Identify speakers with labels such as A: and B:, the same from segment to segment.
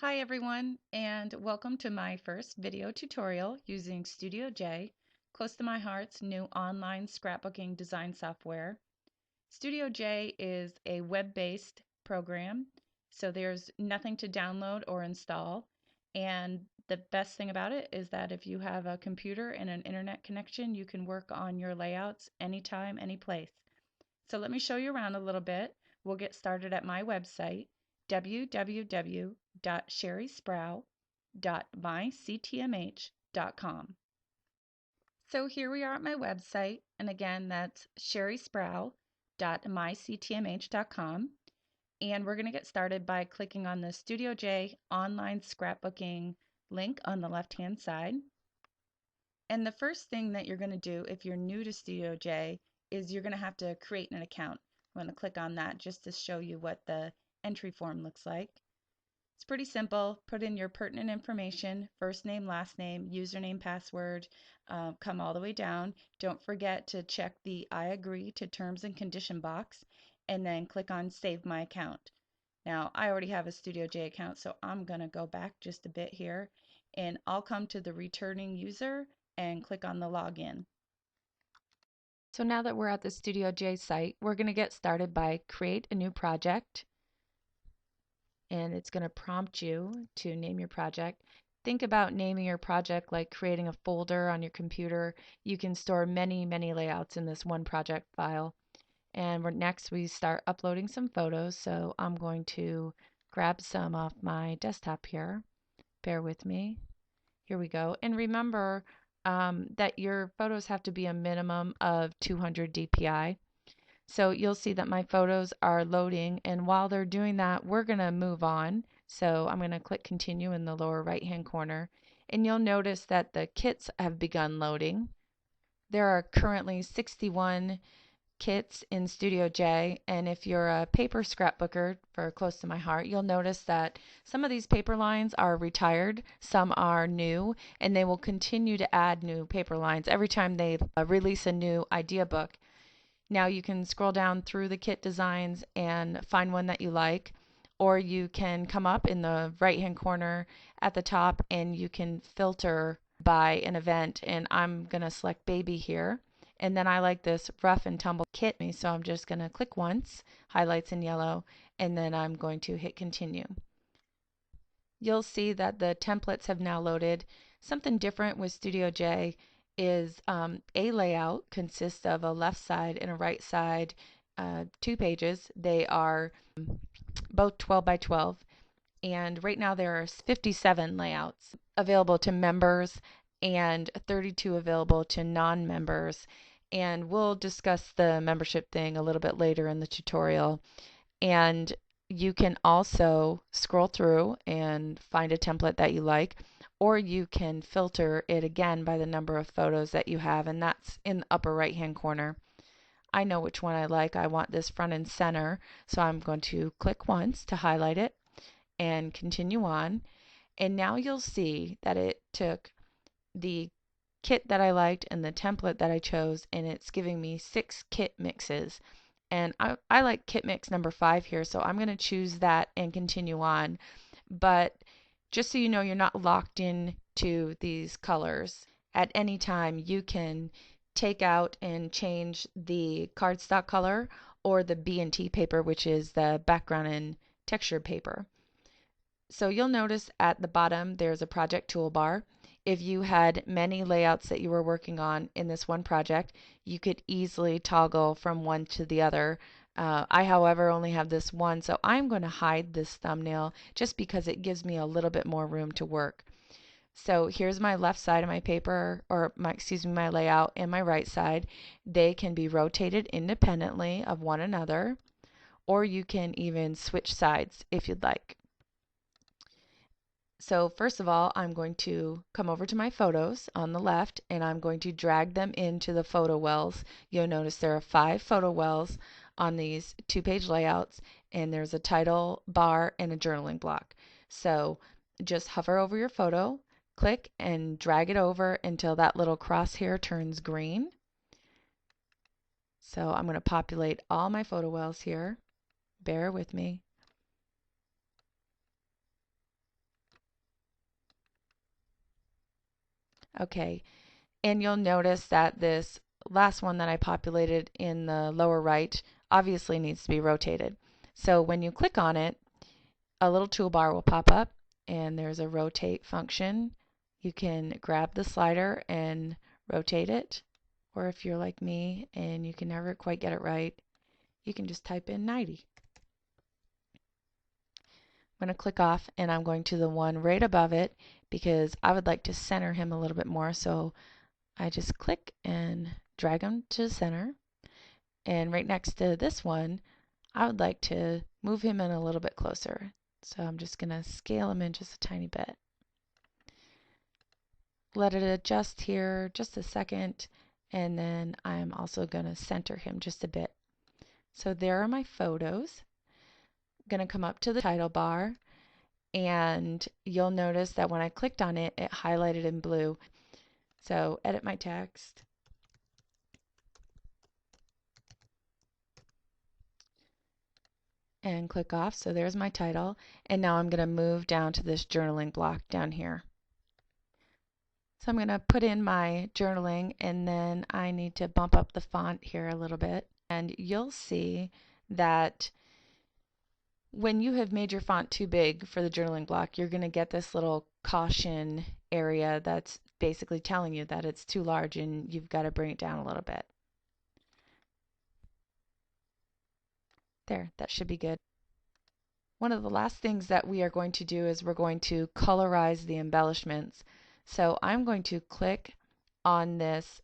A: Hi everyone, and welcome to my first video tutorial using Studio J, close to my heart's new online scrapbooking design software. Studio J is a web-based program, so there's nothing to download or install. And the best thing about it is that if you have a computer and an internet connection, you can work on your layouts anytime, any place. So let me show you around a little bit. We'll get started at my website, www.sherrysproul.myctmh.com. So here we are at my website, and again, that's sherrysproul.myctmh.com. And we're going to get started by clicking on the Studio J online scrapbooking link on the left-hand side. And the first thing that you're going to do if you're new to Studio J is you're going to have to create an account. I'm going to click on that just to show you what the entry form looks like. It's pretty simple. Put in your pertinent information, first name, last name, username, password, come all the way down. Don't forget to check the I agree to terms and condition box, and then click on Save My Account. Now, I already have a Studio J account, so I'm going to go back just a bit here, and I'll come to the returning user and click on the login. So now that we're at the Studio J site, we're going to get started by create a new project. And it's going to prompt you to name your project. Think about naming your project like creating a folder on your computer. You can store many, many layouts in this one project file. And next we start uploading some photos. So I'm going to grab some off my desktop here. Bear with me. Here we go. And remember that your photos have to be a minimum of 200 dpi. So you'll see that my photos are loading, and while they're doing that, we're going to move on. So I'm going to click continue in the lower right hand corner, and you'll notice that the kits have begun loading. There are currently 61 kits in Studio J, and if you're a paper scrapbooker for Close to My Heart, you'll notice that some of these paper lines are retired, some are new, and they will continue to add new paper lines every time they release a new idea book. Now you can scroll down through the kit designs and find one that you like, or you can come up in the right hand corner at the top and you can filter by an event, and I'm going to select baby here. And then I like this rough and tumble kit, so I'm just going to click once, highlights in yellow, and then I'm going to hit continue. You'll see that the templates have now loaded. Something different with Studio J is a layout consists of a left side and a right side, 2 pages. They are both 12 by 12, and right now there are 57 layouts available to members and 32 available to non-members. And we'll discuss the membership thing a little bit later in the tutorial. And you can also scroll through and find a template that you like, or you can filter it again by the number of photos that you have, and that's in the upper right hand corner. I know which one I like. I want this front and center, so I'm going to click once to highlight it and continue on. And now you'll see that it took the kit that I liked and the template that I chose, and it's giving me 6 kit mixes. And I like kit mix number 5 here, so I'm going to choose that and continue on. But just so you know, you're not locked in to these colors. At any time, you can take out and change the cardstock color or the B&T paper, which is the background and texture paper. So you'll notice at the bottom there's a project toolbar. If you had many layouts that you were working on in this one project, you could easily toggle from one to the other. I, however, only have this one, so I'm going to hide this thumbnail just because it gives me a little bit more room to work. So here's my left side of my paper, or my layout, and my right side. They can be rotated independently of one another, or you can even switch sides if you'd like. So first of all, I'm going to come over to my photos on the left, and I'm going to drag them into the photo wells. You'll notice there are 5 photo wells on these 2-page layouts, and there's a title bar and a journaling block. So just hover over your photo, click and drag it over until that little crosshair turns green. So I'm going to populate all my photo wells here. Bear with me. Okay, and you'll notice that this last one that I populated in the lower right obviously needs to be rotated. So when you click on it, a little toolbar will pop up and there's a rotate function. You can grab the slider and rotate it, or if you're like me and you can never quite get it right, you can just type in 90. I'm going to click off and I'm going to the one right above it because I would like to center him a little bit more. So I just click and drag him to the center. And right next to this one, I would like to move him in a little bit closer. So I'm just going to scale him in just a tiny bit. Let it adjust here just a second. And then I'm also going to center him just a bit. So there are my photos. I'm going to come up to the title bar. And you'll notice that when I clicked on it, it highlighted in blue. So edit my text. And click off. So there's my title. And now I'm going to move down to this journaling block down here. So I'm going to put in my journaling and then I need to bump up the font here a little bit. And you'll see that when you have made your font too big for the journaling block, you're going to get this little caution area that's basically telling you that it's too large and you've got to bring it down a little bit. There, that should be good. One of the last things that we are going to do is we're going to colorize the embellishments. So I'm going to click on this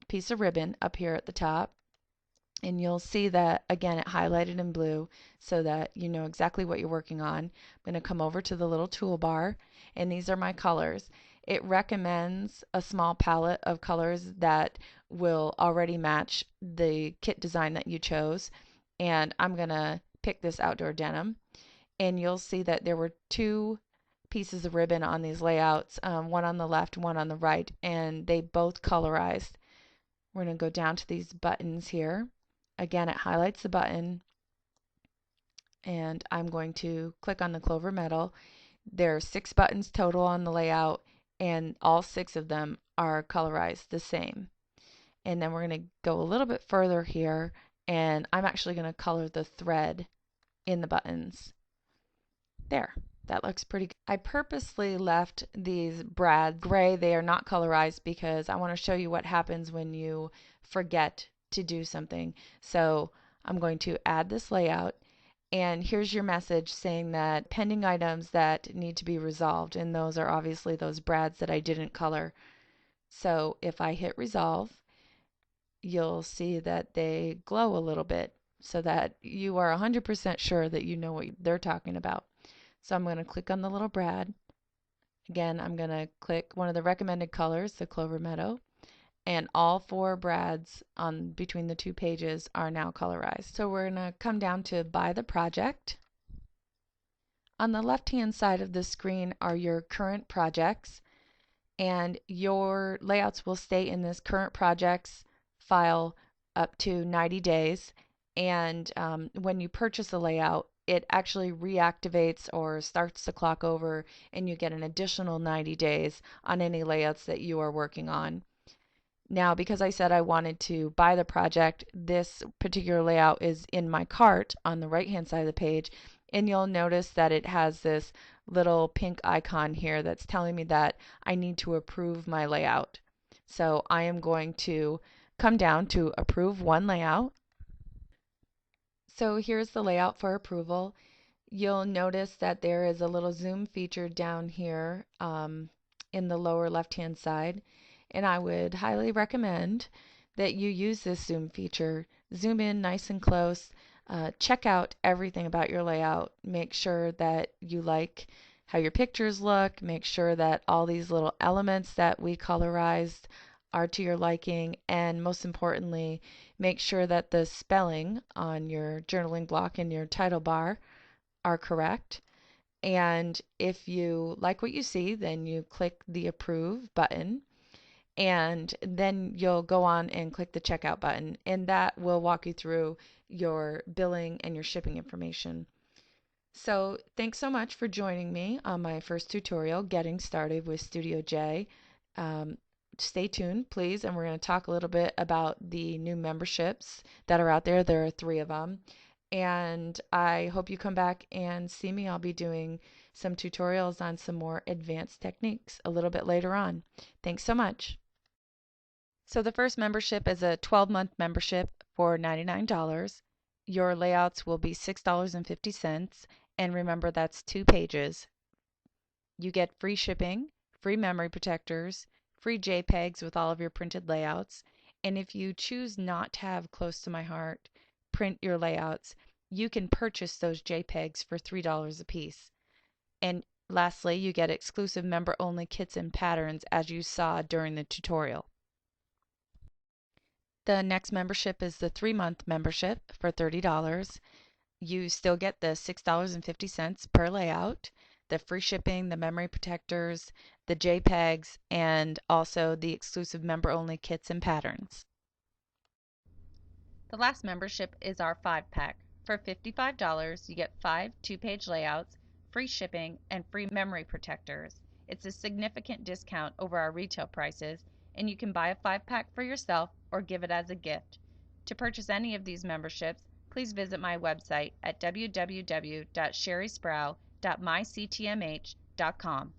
A: piece of ribbon up here at the top. And you'll see that, again, it highlighted in blue so that you know exactly what you're working on. I'm going to come over to the little toolbar, and these are my colors. It recommends a small palette of colors that will already match the kit design that you chose. And I'm going to pick this outdoor denim. And you'll see that there were two pieces of ribbon on these layouts, one on the left, one on the right, and they both colorized. We're going to go down to these buttons here. Again, it highlights the button, and I'm going to click on the clover metal. There are 6 buttons total on the layout, and all 6 of them are colorized the same. And then we're going to go a little bit further here, and I'm actually going to color the thread in the buttons. There. That looks pretty good. I purposely left these brads gray. They are not colorized because I want to show you what happens when you forget to do something. So I'm going to add this layout, and here's your message saying that pending items that need to be resolved, and those are obviously those brads that I didn't color. So if I hit resolve, you'll see that they glow a little bit so that you are 100% sure that you know what they're talking about. So I'm going to click on the little brad. Again, I'm going to click one of the recommended colors, the Clover Meadow, and all 4 brads on between the 2 pages are now colorized. So we're going to come down to Buy the Project. On the left-hand side of the screen are your current projects, and your layouts will stay in this current projects file up to 90 days. And when you purchase a layout, it actually reactivates or starts the clock over, and you get an additional 90 days on any layouts that you are working on. Now, because I said I wanted to buy the project, this particular layout is in my cart on the right-hand side of the page, and you'll notice that it has this little pink icon here that's telling me that I need to approve my layout. So I am going to come down to Approve One Layout. So here's the layout for approval. You'll notice that there is a little zoom feature down here in the lower left-hand side, and I would highly recommend that you use this zoom feature. Zoom in nice and close. Check out everything about your layout. Make sure that you like how your pictures look. Make sure that all these little elements that we colorized are to your liking, and most importantly, make sure that the spelling on your journaling block and your title bar are correct. And if you like what you see, then you click the Approve button, and then you'll go on and click the Checkout button, and that will walk you through your billing and your shipping information. So thanks so much for joining me on my first tutorial, Getting Started with Studio J. Um, Stay tuned, please, and we're going to talk a little bit about the new memberships that are out there. There are 3 of them. And I hope you come back and see me. I'll be doing some tutorials on some more advanced techniques a little bit later on. Thanks so much. So the first membership is a 12-month membership for $99. Your layouts will be $6.50, and remember that's 2 pages. You get free shipping, free memory protectors, free JPEGs with all of your printed layouts, and if you choose not to have close to my heart print your layouts, you can purchase those JPEGs for $3 a piece. And lastly, you get exclusive member-only kits and patterns as you saw during the tutorial. The next membership is the 3-month membership for $30. You still get the $6.50 per layout, the free shipping, the memory protectors, the JPEGs, and also the exclusive member-only kits and patterns. The last membership is our 5-pack. For $55, you get 5 2-page layouts, free shipping, and free memory protectors. It's a significant discount over our retail prices, and you can buy a 5-pack for yourself or give it as a gift. To purchase any of these memberships, please visit my website at www.sherrysproul.myctmh.com.